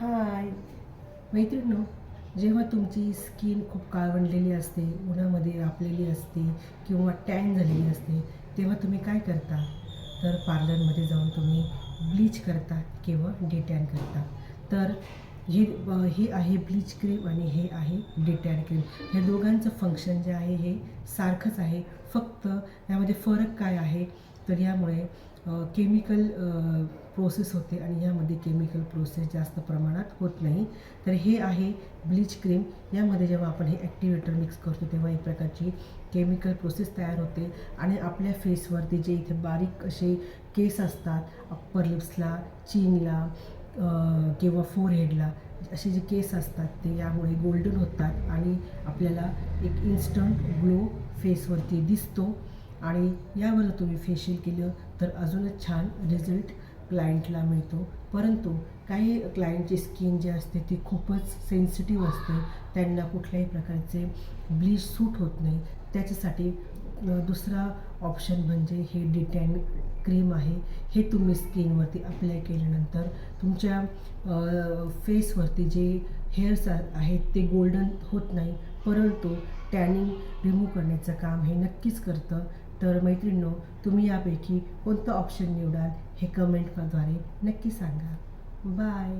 हाय मैत्रिणींनो, जेव्हा तुमची स्किन खूप काळवंडलेली असते, उन्हामध्ये आपलेली असते किंवा टॅन झालेली असते, तेव्हा तुम्ही काय करता? तर पार्लरमध्ये जाऊन तुम्ही ब्लीच करता किंवा डिटॅन करता. तर हे आहे ब्लीच क्रीम आणि हे आहे डिटॅन क्रीम. ह्या दोघांचं फंक्शन जे आहे हे सारखंच आहे. फक्त यामध्ये फरक काय आहे? तर यामुळे केमिकल प्रोसेस होते आणि ह्यामध्ये केमिकल प्रोसेस जास्त प्रमाणात होत नाही. तर हे आहे ब्लीच क्रीम. यामध्ये जेव्हा आपण हे ॲक्टिवेटर मिक्स करतो तेव्हा एक प्रकारची केमिकल प्रोसेस तयार होते आणि आपल्या फेसवरती जे इथे बारीक असे केस असतात, अप्पर लिप्सला, चीनला किंवा फोरहेडला असे जे केस असतात ते यामुळे गोल्डन होतात आणि आपल्याला एक इन्स्टंट ग्लो फेसवरती दिसतो. आणि यावर तुम्ही फेशियल केलं तर अजूनच छान रिझल्ट क्लायंटला मिळतो. परंतु काही क्लायंटची स्किन जी असते ती खूपच सेन्सिटिव्ह असते, त्यांना कुठल्याही प्रकारचे ब्लीच सूट होत नाही. त्याच्यासाठी दुसरा ऑप्शन म्हणजे हे डिटॅन क्रीम आहे. हे तुम्ही स्किनवरती अप्लाय केल्यानंतर तुमच्या फेसवरती जे हेअर्स आहेत ते गोल्डन होत नाही, परंतु टॅनिंग रिमूव्ह करण्याचं काम हे नक्कीच करतं. तर मैत्रिणींनो, तुम्ही यापैकी कोणतं ऑप्शन निवडाल हे कमेंटद्वारे नक्की सांगा. बाय.